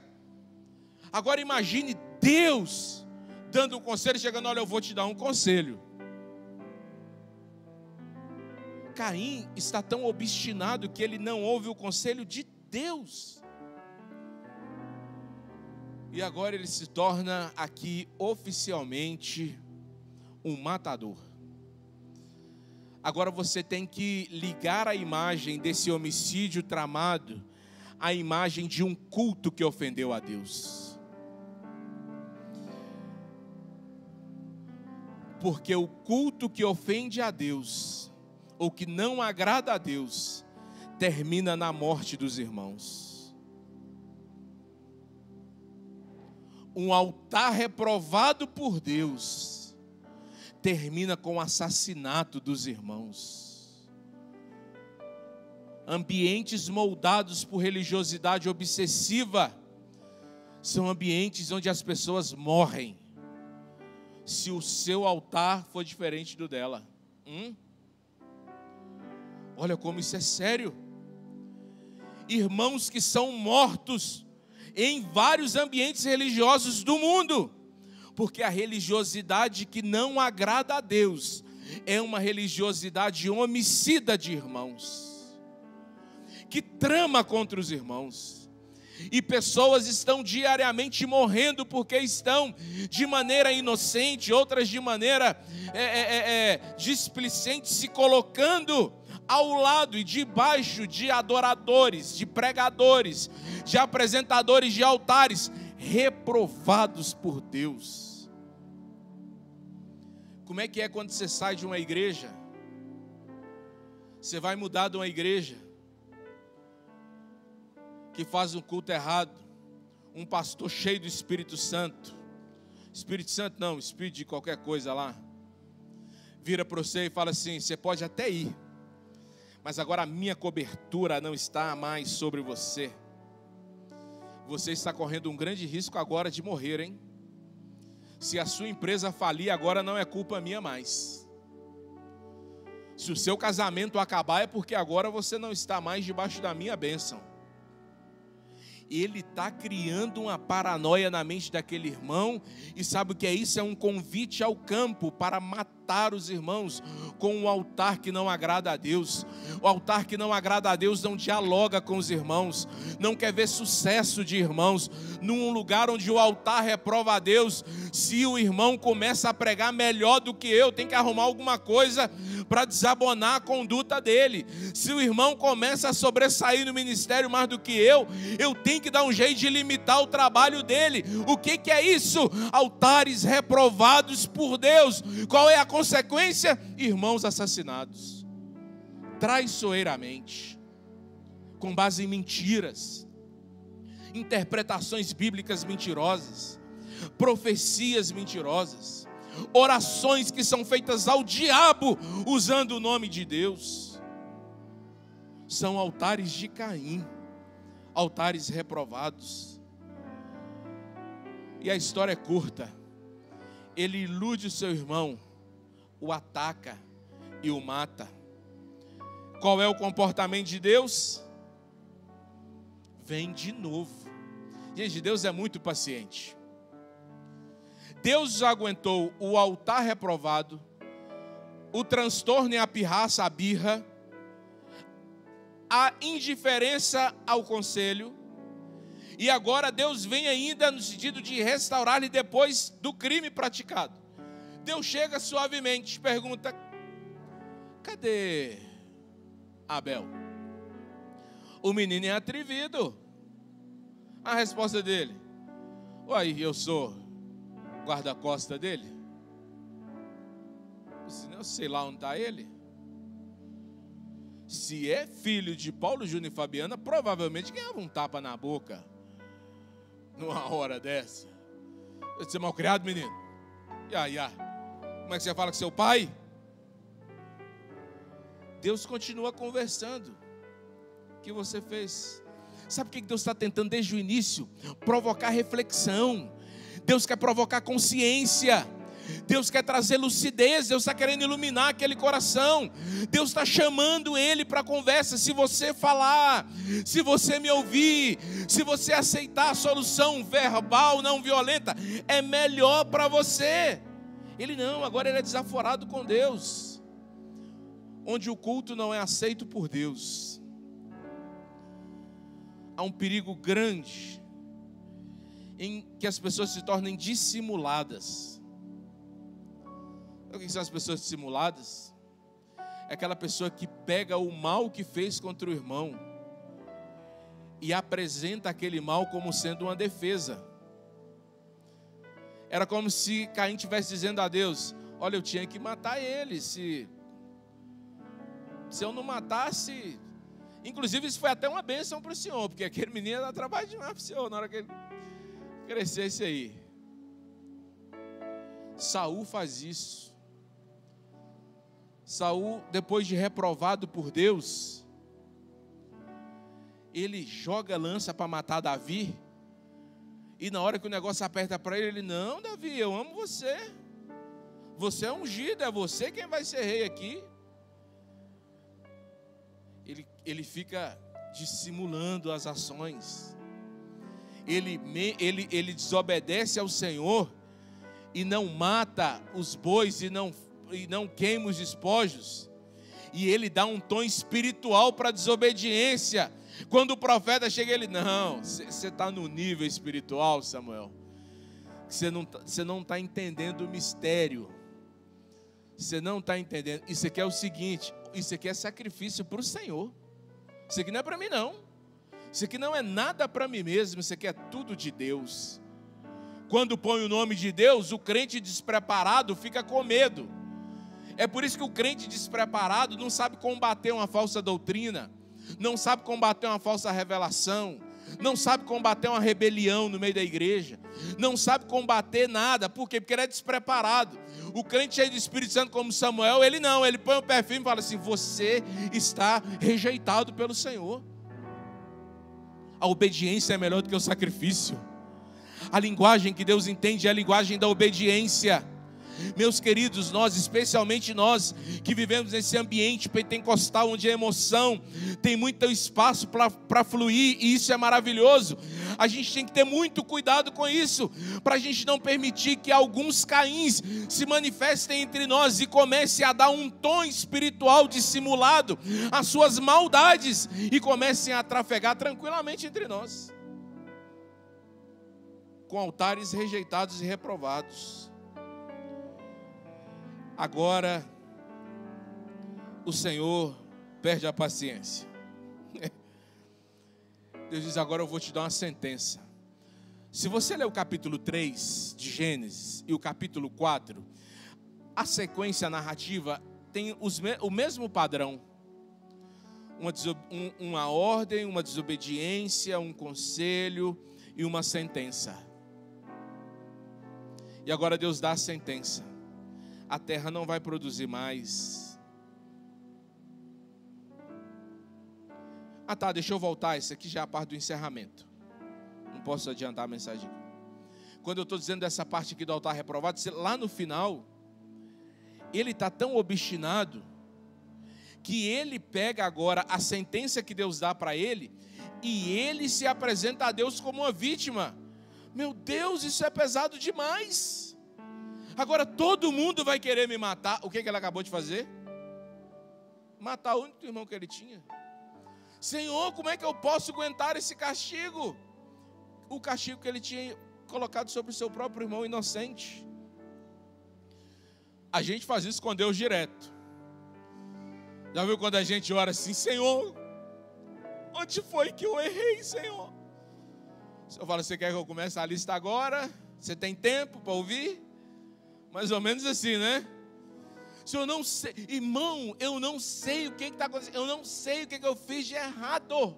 Agora imagine Deus dando um conselho, chegando, olha, eu vou te dar um conselho. Caim está tão obstinado que ele não ouve o conselho de Deus. E agora ele se torna aqui oficialmente um matador. Agora você tem que ligar a imagem desse homicídio tramado à imagem de um culto que ofendeu a Deus. Porque o culto que ofende a Deus, ou que não agrada a Deus, termina na morte dos irmãos. Um altar reprovado por Deus termina com o assassinato dos irmãos. Ambientes moldados por religiosidade obsessiva são ambientes onde as pessoas morrem, se o seu altar for diferente do dela. Olha como isso é sério. Irmãos que são mortos em vários ambientes religiosos do mundo, porque a religiosidade que não agrada a Deus é uma religiosidade homicida de irmãos, que trama contra os irmãos. E pessoas estão diariamente morrendo porque estão de maneira inocente, outras de maneira displicente, se colocando ao lado e debaixo de adoradores, de pregadores, de apresentadores de altares, reprovados por Deus. Como é que é quando você sai de uma igreja? Você vai mudar de uma igreja que faz um culto errado, um pastor cheio do Espírito Santo, espírito de qualquer coisa lá, vira para você e fala assim, você pode até ir, mas agora a minha cobertura não está mais sobre você. Você está correndo um grande risco agora de morrer, hein? Se a sua empresa falir, agora não é culpa minha mais. Se o seu casamento acabar, é porque agora você não está mais debaixo da minha bênção. Ele está criando uma paranoia na mente daquele irmão, e sabe o que é isso? É um convite ao campo para matar os irmãos com um altar que não agrada a Deus. O altar que não agrada a Deus não dialoga com os irmãos, não quer ver sucesso de irmãos. Num lugar onde o altar reprova a Deus, se o irmão começa a pregar melhor do que eu, tem que arrumar alguma coisa para desabonar a conduta dele. Se o irmão começa a sobressair no ministério mais do que eu tenho que dar um jeito de limitar o trabalho dele. O que é isso? Altares reprovados por Deus. Qual é a consequência? Irmãos assassinados traiçoeiramente, com base em mentiras, interpretações bíblicas mentirosas, profecias mentirosas, orações que são feitas ao diabo usando o nome de Deus. São altares de Caim, altares reprovados. E a história é curta. Ele ilude o seu irmão, o ataca e o mata. Qual é o comportamento de Deus? Vem de novo. Gente, Deus é muito paciente. Deus já aguentou o altar reprovado, o transtorno e a pirraça, a birra, a indiferença ao conselho, e agora Deus vem ainda no sentido de restaurar-lhe depois do crime praticado. Deus chega suavemente e pergunta: cadê Abel? O menino é atrevido, A resposta dele: uai, eu sou guarda-costa dele? Eu sei lá onde está ele. Se é filho de Paulo Júnior e Fabiana, provavelmente ganhava um tapa na boca numa hora dessa. Você é mal criado, menino? Como é que você fala com seu pai? Deus continua conversando. O que você fez? Sabe o que Deus está tentando desde o início? Provocar reflexão. Deus quer provocar consciência. Deus quer trazer lucidez. Deus está querendo iluminar aquele coração. Deus está chamando ele para a conversa. Se você falar, se você me ouvir, se você aceitar a solução verbal, não violenta, é melhor para você. Ele não, agora ele é desaforado com Deus. Onde o culto não é aceito por Deus, há um perigo grande em que as pessoas se tornem dissimuladas. O que são as pessoas dissimuladas? É aquela pessoa que pega o mal que fez contra o irmão e apresenta aquele mal como sendo uma defesa. Era como se Caim estivesse dizendo a Deus: olha, eu tinha que matar ele, se eu não matasse. Inclusive isso foi até uma bênção para o senhor, porque aquele menino dá trabalho demais para o senhor na hora que ele crescesse aí. Saul faz isso. Saul, depois de reprovado por Deus, ele joga lança para matar Davi. E na hora que o negócio aperta para ele, não, Davi, eu amo você. Você é ungido, é você quem vai ser rei aqui. Ele fica dissimulando as ações. Ele desobedece ao Senhor e não mata os bois e não queima os despojos. E ele dá um tom espiritual para a desobediência. Quando o profeta chega, ele: não, você está no nível espiritual, Samuel. Você não está entendendo o mistério. Você não está entendendo. Isso aqui é o seguinte: isso aqui é sacrifício para o Senhor. Isso aqui não é para mim, não. Isso aqui não é nada para mim mesmo. Isso aqui é tudo de Deus. Quando põe o nome de Deus, o crente despreparado fica com medo. É por isso que o crente despreparado não sabe combater uma falsa doutrina, não sabe combater uma falsa revelação, não sabe combater uma rebelião no meio da igreja, não sabe combater nada. Por quê? Porque ele é despreparado. O crente cheio do Espírito Santo como Samuel, ele não, ele põe o pé firme e fala assim: você está rejeitado pelo Senhor. A obediência é melhor do que o sacrifício. A linguagem que Deus entende é a linguagem da obediência. Meus queridos, nós, especialmente nós que vivemos nesse ambiente pentecostal, onde a emoção tem muito espaço para fluir, e isso é maravilhoso. A gente tem que ter muito cuidado com isso, para a gente não permitir que alguns Caíns se manifestem entre nós e comecem a dar um tom espiritual dissimulado às suas maldades e comecem a trafegar tranquilamente entre nós, com altares rejeitados e reprovados. Agora, o Senhor perde a paciência. Deus diz: agora eu vou te dar uma sentença. Se você ler o capítulo 3 de Gênesis e o capítulo 4, a sequência narrativa tem o mesmo padrão. Uma ordem, uma desobediência, um conselho e uma sentença. E agora Deus dá a sentença: a terra não vai produzir mais. Tá, deixa eu voltar. Isso aqui já é a parte do encerramento. Não posso adiantar a mensagem. Quando eu estou dizendo essa parte aqui do altar reprovado, lá no final, ele está tão obstinado que ele pega agora a sentença que Deus dá para ele e ele se apresenta a Deus como uma vítima. Meu Deus, isso é pesado demais. Agora todo mundo vai querer me matar. O que ele acabou de fazer? Matar o único irmão que ele tinha. Senhor, como é que eu posso aguentar esse castigo? O castigo que ele tinha colocado sobre o seu próprio irmão inocente. A gente faz isso com Deus direto. Já viu quando a gente ora assim: Senhor, onde foi que eu errei, Senhor? Se eu falo, você quer que eu comece a lista agora? Você tem tempo para ouvir? Mais ou menos assim, né? Se eu não sei, irmão, eu não sei o que está acontecendo, eu não sei o que eu fiz de errado.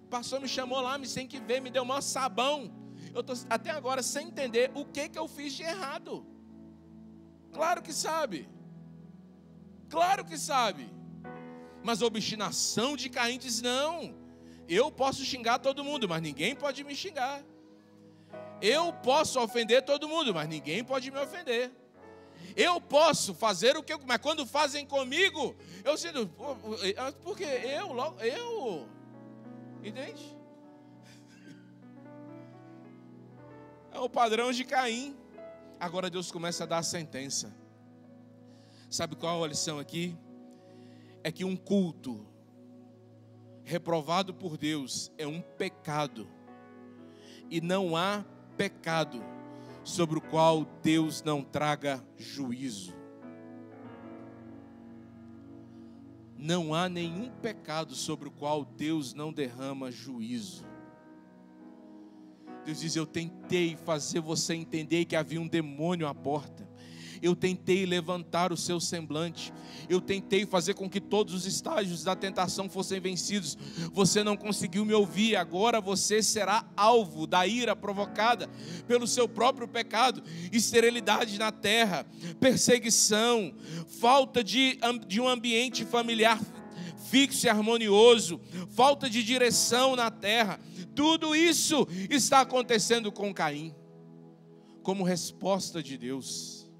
O pastor me chamou lá, me sem que ver, me deu o maior sabão. Eu estou até agora sem entender o que eu fiz de errado. Claro que sabe. Claro que sabe. Mas a obstinação de Caim diz, não, eu posso xingar todo mundo, mas ninguém pode me xingar. Eu posso ofender todo mundo, mas ninguém pode me ofender. Eu posso fazer o que eu... Mas quando fazem comigo, eu sinto... Porque eu... Entende? É o padrão de Caim. Agora Deus começa a dar a sentença. Sabe qual a lição aqui? É que um culto reprovado por Deus é um pecado. E não há pecado sobre o qual Deus não traga juízo. Não há nenhum pecado sobre o qual Deus não derrama juízo. Deus diz, eu tentei fazer você entender que havia um demônio à porta. Eu tentei levantar o seu semblante. Eu tentei fazer com que todos os estágios da tentação fossem vencidos. Você não conseguiu me ouvir. Agora você será alvo da ira provocada pelo seu próprio pecado. Esterilidade na terra, perseguição, falta de um ambiente familiar fixo e harmonioso, falta de direção na terra. Tudo isso está acontecendo com Caim, como resposta de Deus.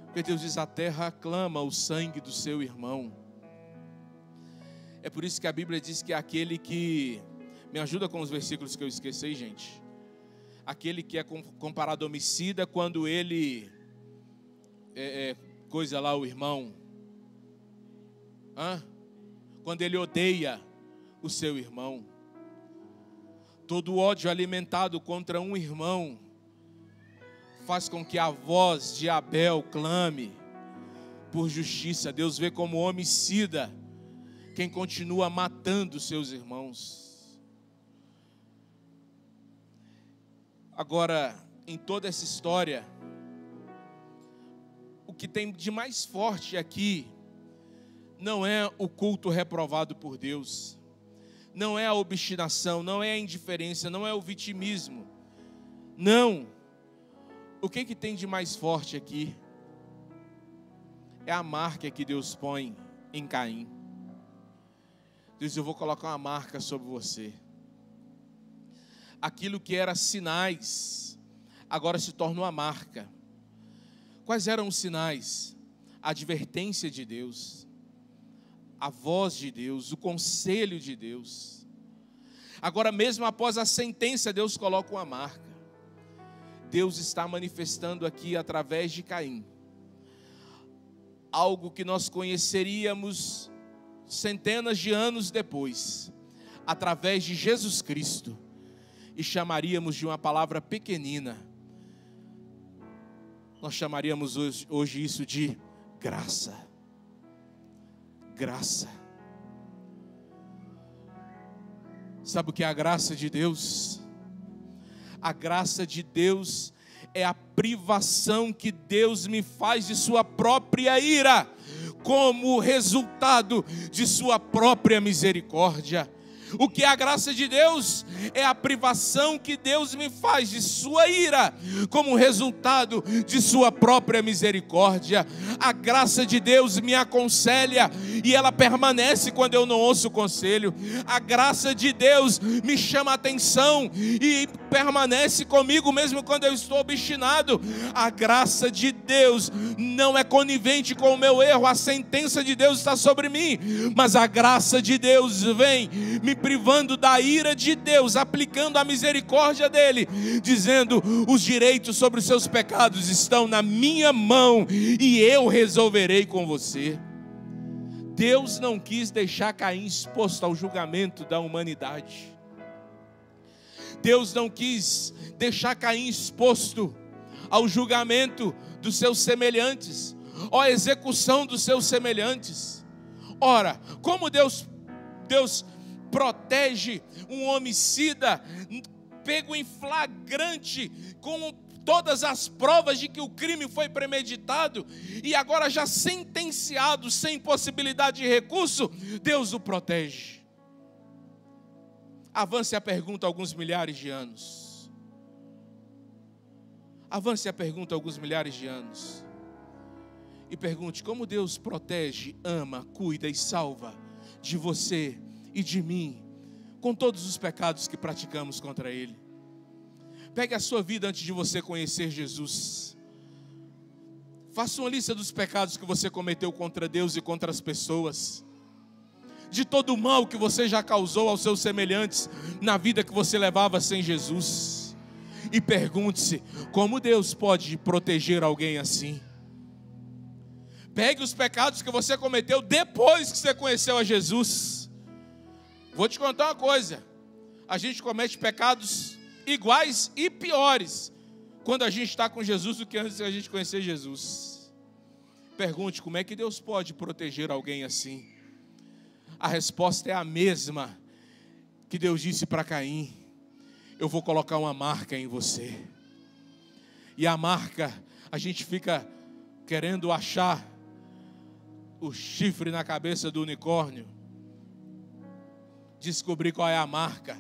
Porque Deus diz, a terra clama o sangue do seu irmão. É por isso que a Bíblia diz que aquele que... Me ajuda com os versículos que eu esqueci, gente. Aquele que é comparado a homicida quando ele... coisa lá o irmão. Quando ele odeia o seu irmão. Todo ódio alimentado contra um irmão faz com que a voz de Abel clame por justiça. Deus vê como homicida quem continua matando seus irmãos. Agora, em toda essa história, o que tem de mais forte aqui não é o culto reprovado por Deus, não é a obstinação, não é a indiferença, não é o vitimismo. Não. O que tem de mais forte aqui é a marca que Deus põe em Caim. Deus diz, eu vou colocar uma marca sobre você. Aquilo que era sinais, agora se torna uma marca. Quais eram os sinais? A advertência de Deus, a voz de Deus, o conselho de Deus. Agora mesmo após a sentença, Deus coloca uma marca. Deus está manifestando aqui através de Caim algo que nós conheceríamos centenas de anos depois, através de Jesus Cristo, e chamaríamos de uma palavra pequenina. Nós chamaríamos hoje isso de graça. Graça. Sabe o que é a graça de Deus? A graça de Deus é a privação que Deus me faz de sua própria ira, como resultado de sua própria misericórdia. O que é a graça de Deus? É a privação que Deus me faz de sua ira, como resultado de sua própria misericórdia. A graça de Deus me aconselha e ela permanece quando eu não ouço o conselho. A graça de Deus me chama a atenção e permanece comigo mesmo quando eu estou obstinado. A graça de Deus não é conivente com o meu erro. A sentença de Deus está sobre mim, mas a graça de Deus vem me privando da ira de Deus, aplicando a misericórdia dele, dizendo, os direitos sobre os seus pecados estão na minha mão e eu resolverei com você. Deus não quis deixar Caim exposto ao julgamento da humanidade. Deus não quis deixar Caim exposto ao julgamento dos seus semelhantes, ou à execução dos seus semelhantes. Ora, como Deus protege um homicida pego em flagrante, com todas as provas de que o crime foi premeditado, e agora já sentenciado, sem possibilidade de recurso, Deus o protege. Avance a pergunta alguns milhares de anos. Avance a pergunta alguns milhares de anos. E pergunte como Deus protege, ama, cuida e salva de você e de mim, com todos os pecados que praticamos contra Ele. Pegue a sua vida antes de você conhecer Jesus. Faça uma lista dos pecados que você cometeu contra Deus e contra as pessoas, de todo o mal que você já causou aos seus semelhantes na vida que você levava sem Jesus. E pergunte-se, como Deus pode proteger alguém assim? Pegue os pecados que você cometeu depois que você conheceu a Jesus. Vou te contar uma coisa: a gente comete pecados iguais e piores quando a gente está com Jesus do que antes de a gente conhecer Jesus. Pergunte, como é que Deus pode proteger alguém assim? A resposta é a mesma que Deus disse para Caim: eu vou colocar uma marca em você. E a marca, a gente fica querendo achar o chifre na cabeça do unicórnio, descobrir qual é a marca.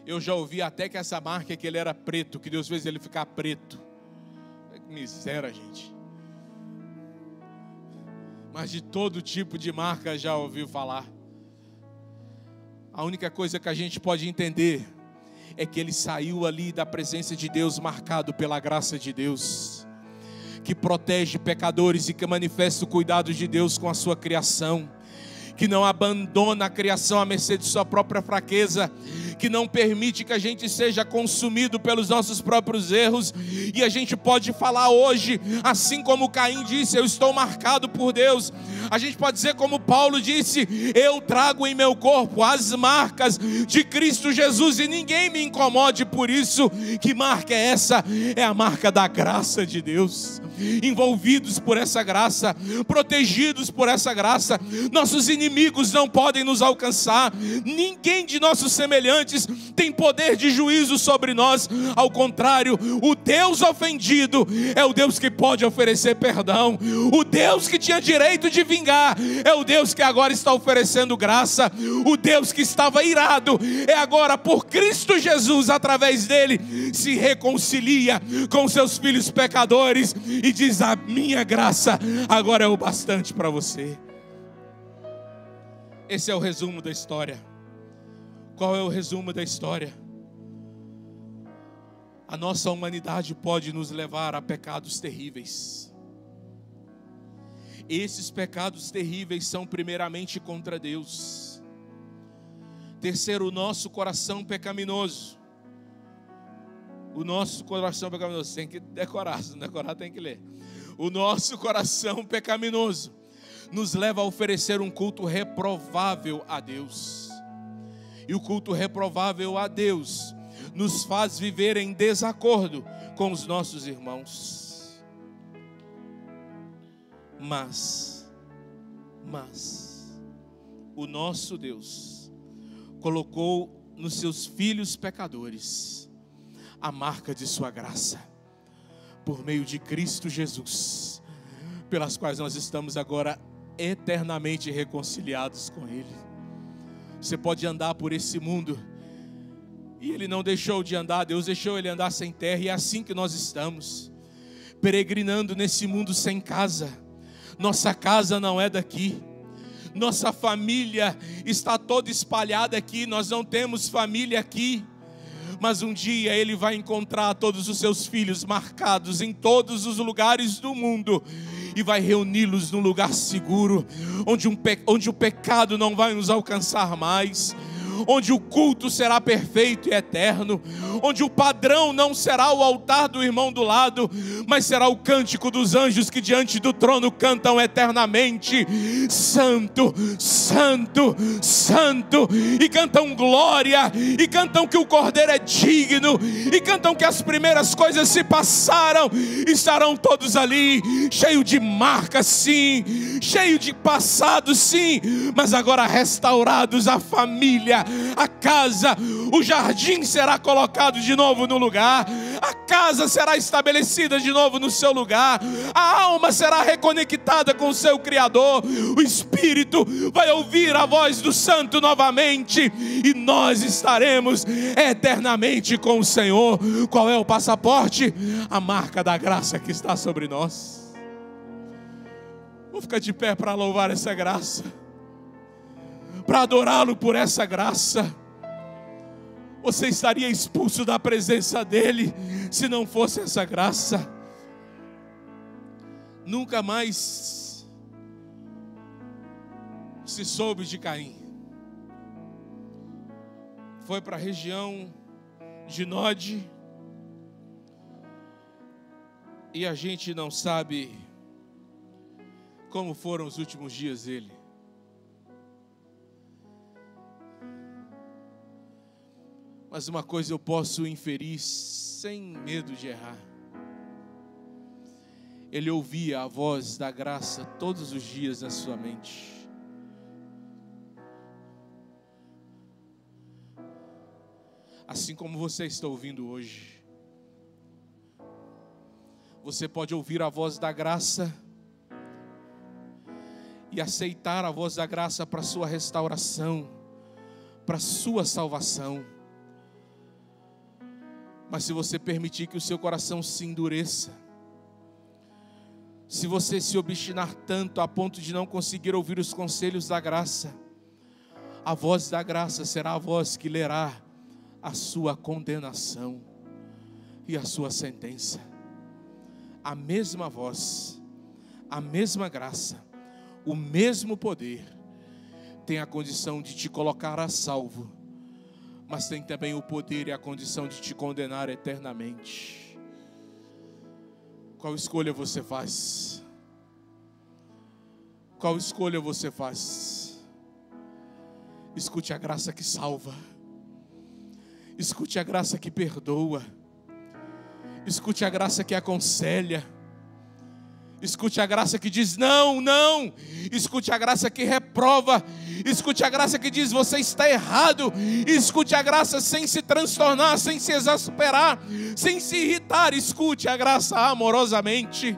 Eu já ouvi até que essa marca é que ele era preto, que Deus fez ele ficar preto. Que miséria, gente. Mas de todo tipo de marca já ouviu falar. A única coisa que a gente pode entender é que ele saiu ali da presença de Deus marcado pela graça de Deus, que protege pecadores e que manifesta o cuidado de Deus com a sua criação, que não abandona a criação à mercê de sua própria fraqueza, que não permite que a gente seja consumido pelos nossos próprios erros. E a gente pode falar hoje, assim como Caim disse, eu estou marcado por Deus. A gente pode dizer como Paulo disse, eu trago em meu corpo as marcas de Cristo Jesus e ninguém me incomode por isso. Que marca é essa? É a marca da graça de Deus. Envolvidos por essa graça, protegidos por essa graça, nossos inimigos não podem nos alcançar, ninguém de nossos semelhantes tem poder de juízo sobre nós. Ao contrário, o Deus ofendido é o Deus que pode oferecer perdão. O Deus que tinha direito de vingar é o Deus que agora está oferecendo graça. O Deus que estava irado é agora, por Cristo Jesus, através dele, se reconcilia com seus filhos pecadores e diz, a minha graça agora é o bastante para você. Esse é o resumo da história. Qual é o resumo da história? A nossa humanidade pode nos levar a pecados terríveis. Esses pecados terríveis são primeiramente contra Deus. Terceiro, o nosso coração pecaminoso. O nosso coração pecaminoso, tem que decorar, se não decorar tem que ler. O nosso coração pecaminoso nos leva a oferecer um culto reprovável a Deus. E o culto reprovável a Deus nos faz viver em desacordo com os nossos irmãos. Mas o nosso Deus colocou nos seus filhos pecadores a marca de sua graça, por meio de Cristo Jesus, pelas quais nós estamos agora eternamente reconciliados com Ele. Você pode andar por esse mundo, e Ele não deixou de andar, Deus deixou Ele andar sem terra, e é assim que nós estamos, peregrinando nesse mundo sem casa. Nossa casa não é daqui, nossa família está toda espalhada aqui, nós não temos família aqui. Mas um dia Ele vai encontrar todos os seus filhos marcados em todos os lugares do mundo e vai reuni-los num lugar seguro, onde o pecado não vai nos alcançar mais, onde o culto será perfeito e eterno, onde o padrão não será o altar do irmão do lado, mas será o cântico dos anjos que diante do trono cantam eternamente, santo, santo, santo, e cantam glória, e cantam que o Cordeiro é digno, e cantam que as primeiras coisas se passaram. Estarão todos ali, cheio de marcas sim, cheio de passado sim, mas agora restaurados à família glória, a casa, o jardim será colocado de novo no lugar, a casa será estabelecida de novo no seu lugar, a alma será reconectada com o seu Criador, o Espírito vai ouvir a voz do Santo novamente, e nós estaremos eternamente com o Senhor. Qual é o passaporte? A marca da graça que está sobre nós. Vou ficar de pé para louvar essa graça, para adorá-lo por essa graça. Você estaria expulso da presença dele se não fosse essa graça. Nunca mais se soube de Caim. Foi para a região de Nod, e a gente não sabe como foram os últimos dias dele. Mas uma coisa eu posso inferir sem medo de errar: ele ouvia a voz da graça todos os dias na sua mente. Assim como você está ouvindo hoje, você pode ouvir a voz da graça e aceitar a voz da graça para a sua restauração, para a sua salvação. Mas se você permitir que o seu coração se endureça, se você se obstinar tanto a ponto de não conseguir ouvir os conselhos da graça, a voz da graça será a voz que lerá a sua condenação e a sua sentença. A mesma voz, a mesma graça, o mesmo poder tem a condição de te colocar a salvo, mas tem também o poder e a condição de te condenar eternamente. Qual escolha você faz? Qual escolha você faz? Escute a graça que salva. Escute a graça que perdoa. Escute a graça que aconselha. Escute a graça que diz não, não. Escute a graça que reprova. Escute a graça que diz você está errado. Escute a graça sem se transtornar, sem se exasperar, sem se irritar. Escute a graça amorosamente.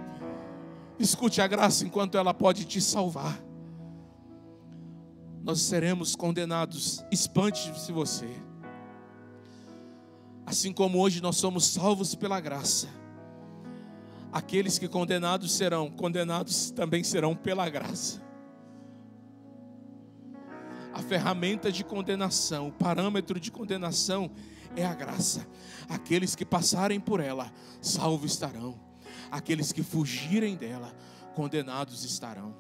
Escute a graça enquanto ela pode te salvar. Nós seremos condenados. Espante-se você. Assim como hoje nós somos salvos pela graça, aqueles que condenados também serão pela graça. A ferramenta de condenação, o parâmetro de condenação é a graça. Aqueles que passarem por ela, salvos estarão. Aqueles que fugirem dela, condenados estarão.